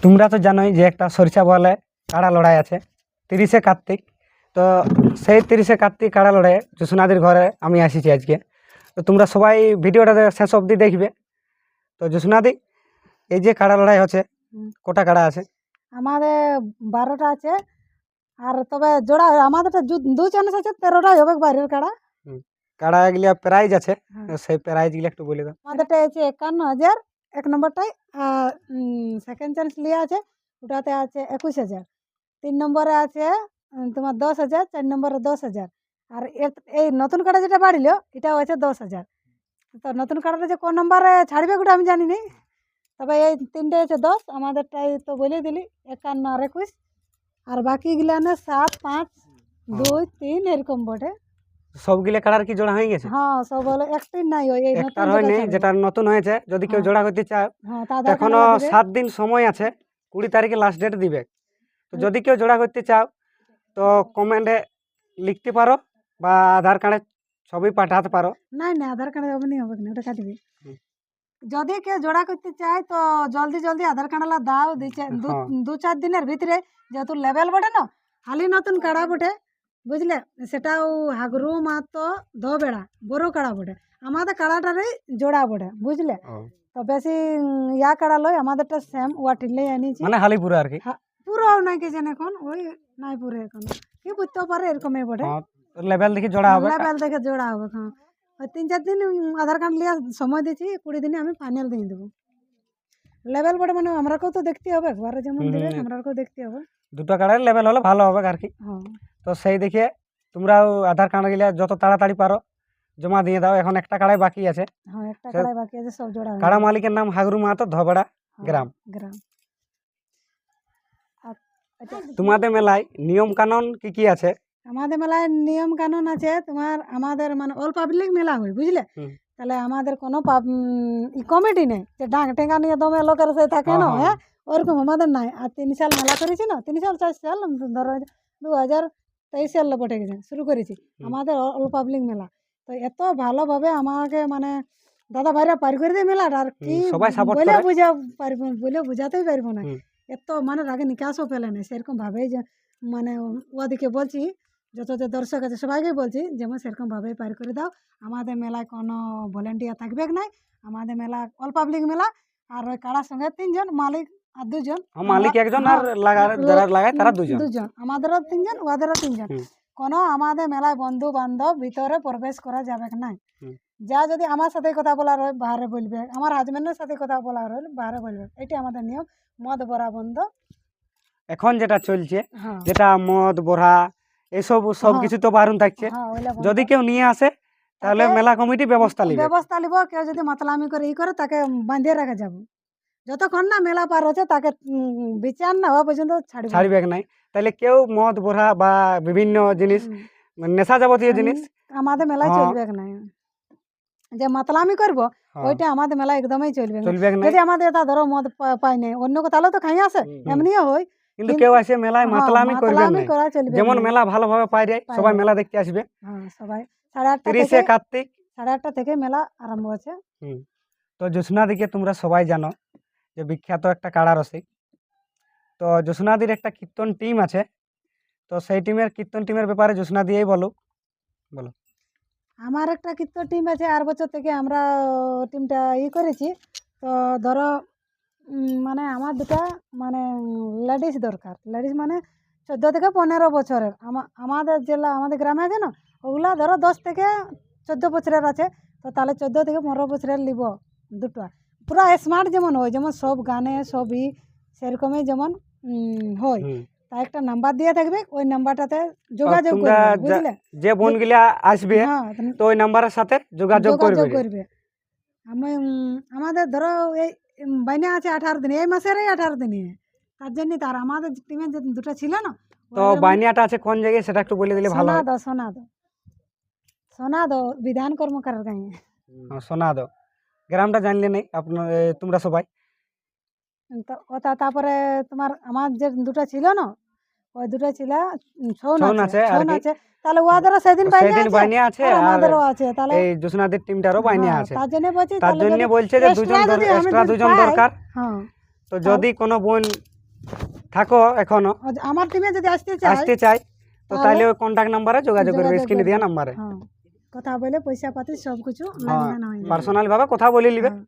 তোমরা তো জানোই যে একটা সরিষা বলে কাড়া লড়াই আছে 30শে কার্তিক। তো সেই 30শে কার্তিক কাড়া লড়াইয়ে জোসনাদির ঘরে আমি আসিছি আজকে। তো তোমরা সবাই ভিডিওটা শেষ অবধি দেখবে। তো জোসনাদি, এই যে কাড়া লড়াই হচ্ছে, কটা কাড়া আছে? আমাদের 12টা আছে, আর তবে জোড়া আমাদেরটা দু চান্স আছে, 13টাই হবে বাইরের কাড়া। কাড়া এগুলা প্রাইজ আছে, হ্যাঁ। সেই প্রাইজ গুলো একটু বলে দাও। আমাদেরটা আছে 51,000 এক নম্বরটাই, আর সেকেন্ড চান্স লিয়া আছে, ওটাতে আছে 21,000। 3 নম্বরে আছে তোমার 10,000, 4 নম্বরে 10,000, আর এই নতুন কাড়া যেটা বাড়িল এটাও আছে 10,000। তো নতুন কাড়াটা যে কোন নম্বরে ছাড়বে ওটা আমি জানি নি, তবে এই তিনটে আছে 10, আমাদেরটাই তো বলে দিলি 51 আর 21, আর বাকিগুলা না 7, 5, 2, 3 এরকম বটে। সবগুলা কাড়ার কি জোড়া হয়ে গেছে? হ্যাঁ, সব হলো একটাই নাই, ওই এই নতুন একটার হয়নি, যেটা যেটা নতুন হয়েছে। যদি কেউ হ্যাঁ। জোড়া করতে চায় হ্যাঁ, তা আধার এখনো কার্ড লাগবে। 7 দিন সময় আছে, 20 তারিখে লাস্ট ডেট দিবে। তো যদি কেউ জোড়া করতে চাও তো কমেন্টে লিখতে পারো বা আধার কার্ডে ছবি পাঠাতে পারো। নাই না, আধার কার্ড হবে না, হবে না, ওটা কাটবে। হুম। যদি কেউ জোড়া করতে চায় তো জলদি জলদি আধার কার্ডলা দাও, হ্যাঁ। 2-4 দিনের ভিতরে, যেহেতু লেভেল বটে না, হালি নতুন কাড়া বটে, বুঝলে, সেটাও হাগরু মাতো ধোবেড়া বড় কাড়া বটে, আমাদের কাড়াটারই জোড়া বটে, বুঝলে। তো বেশি ইয়া কাড়া লয়, আমাদেরটা সেম ওয়াটিলে আনিছি, মানে হালিপুরা আর কি। পুরো নাই কি জানে এখন, ওই নাই পুরো এখন, কি বুঝতেও পারে এরকমই বটে। লেভেল দেখি জোড়া হবে। লেভেল দেখে জোড়া হবে। হ্যাঁ, ওই 3-4 দিন আধার কার্ড লিয়া সময় দিচ্ছি, 20 দিনে আমি ফাইনাল দিয়ে দেবো। লেভেল বটে মানে আমরাকেও তো দেখতে হবে, ঘরে যেমন দিবে আমরাকেও দেখতে হবে। দুটো কার্ডের লেভেল হলে ভালো হবে আর কি। হ্যাঁ, তো সেই দেখে তোমরাও আধার কার্ড গিলা যত তাড়াতাড়ি পারো জমা দিয়ে দাও। এখন একটা কাড়াই বাকি আছে। হ্যাঁ, একটা কাড়াই বাকি আছে, সব জোড়া হয়ে কাড়া যাবে। মালিকের নাম হাগরু মাহাতো, ধবড়া হ্যাঁ, গ্রাম। গ্রাম। আচ্ছা, তোমাদের মেলায় নিয়ম কানুন কি কি আছে? আমাদের মেলায় নিয়ম কানুন আছে তোমার, আমাদের মানে অল পাবলিক মেলা হয়, বুঝলে। তাহলে আমাদের কোনো কমিটি নেই যে ডাক টেঙ্গা নিয়ে দমে লোকের সে থাকে না, হ্যাঁ, ওরকম আমাদের নাই। আর 3 সাল মেলা করেছি না, 3 সাল 4 সাল, ধরো 2023 সালে বটে গেছে শুরু করেছি আমাদের অল পাবলিক মেলা। তো এত ভালোভাবে আমাকে মানে দাদা ভাইরা পার করে দিয়ে মেলাটা, আর কি সবাই সাপোর্ট বলে করে। বলে বুঝাতেই পারবো না। এত মানে রাগে নিকাশও ফেলে না, সেরকম ভাবেই যে মানে ওদিকে বলছি, যত যে দর্শক আছে সবাইকে বলছি যেমন সেরকম ভাবে পার করে দাও। আমাদের মেলায় কোনো ভলেন্টিয়ার থাকবে নাই, আমাদের মেলা অল পাবলিক মেলা। আর ওই কাড়ার সঙ্গে 3 জন, মালিক আর 2 জন, মালিক একজন আর যারা লাগায় তারা 2 জন। আমাদেরও 3 জন, ওদেরও 3 জন। কোনো আমাদের মেলায় বন্ধু বান্ধব ভিতরে প্রবেশ করা যাবে নাই। যা যদি আমার সাথে কথা বলার হয় বাইরে বলবে, আমার হাজবেন্ডের সাথে কথা বলার হলে বাইরে বলবে, এটি আমাদের নিয়ম। মদ বরা বন্ধ এখন যেটা চলছে, হ্যাঁ, যেটা মদ বড়া এসব সবকিছু তো বারণ থাকছে। হ্যাঁ, ওইলা বন্ধ। যদি কেউ নিয়ে আসে তাহলে মেলা কমিটি ব্যবস্থা নিবে। ব্যবস্থা নিব, কেউ যদি মাতলামি করে করে তাকে বাঁধিয়ে রাখা যাবে, যতক্ষণ না মেলা পার হচ্ছে তাকে বিচার না হওয়া পর্যন্ত ছাড়বে নাই। তাহলে কেউ মদ বড়া বা বিভিন্ন জিনিস নেশা যাবতীয় জিনিস আমাদের মেলায় চলবে না, যে মাতলামি করবো ওইটা আমাদের মেলা একদমই চলবে না। যদি আমাদের এটা ধরো মদ পাই নাই, অন্য কোথাও তো খাই আসে, এমনিও হয়, কিন্তু কেউ আসে মেলায় মাতলামি করবে না। করা চলবে যেমন না। মেলা ভালোভাবে পাই যায়, সবাই মেলা দেখতে আসবে। হ্যাঁ, সবাই 8:30 30শে কার্তিক 8:30 থেকে মেলা আরম্ভ আছে। তো জোসনাদিকে তোমরা সবাই জানো যে বিখ্যাত একটা কাড়া রসিক। তো জোসনাদির একটা কীর্তন টিম আছে। তো সেই কীর্তন টিমের ব্যাপারে জোসনাদিই বলো। আমার একটা কীর্তন টিম আছে, আর বছর থেকে আমরা টিমটা করেছি। তো ধরো মানে আমার দুটা মানে লেডিস দরকার, লেডিস মানে 14 থেকে 15 বছরের। আমাদের জেলা, আমাদের গ্রামে আছে না, ওগুলা ধরো 10 থেকে 14 বছরের আছে। তো তাহলে 14 থেকে 15 বছরের লিব দুটো, পুরো স্মার্ট যেমন হয়, যেমন সব গানে সবই সেরকমই যেমন হয়। তা একটা নাম্বার দিয়ে থাকবে, ওই নাম্বারটাতে যোগাযোগ করবে, বুঝলে। যে বোনগুলা আসবে তো ওই নাম্বারের সাথে যোগাযোগ করবে। আমাদের ধরো এই বাইনা আছে 18 দিন, এই মাসেরই 18 দিনে, তার জন্য তার আমাদের টিমে যে দুটো ছিল না। তো বাইনিয়াটা আছে কোন জায়গায় সেটা একটু বলে দিলে ভালো হয়। সোনাদো বিধান কর্মকারের গাঁয়ে। সোনাদো গ্রামটা জানলে নেই আপনার তোমরা সবাই। তো তারপরে তোমার আমার যে দুটো ছিল না, ওই দুটো ছিল ছৌ আছে। তাহলে ওদেরও সেদিন বাইনে আছে, আর আমাদেরও আছে। তাহলে এই জোসনাদের টিমটারও বাইনে আছে। তার জন্য বলছে যে দুজন এক্সট্রা দুজন দরকার। তো যদি কোনো বোন থাকো এখনো আমার টিমে যদি আসতে চায় আসতে চাই তো তাহলে তাহলে ওই কন্ট্যাক্ট নাম্বারে যোগাযোগ করবে যোগাযোগ স্ক্রিনে দেওয়া করবে। নাম্বারে হ্যাঁ কথা বলে পয়সা পাতি সব কিছু হ্যাঁ লেনদেন হয়ে যাবে। পার্সোনাল ভাবে কথা বলে নিবে হ্যাঁ।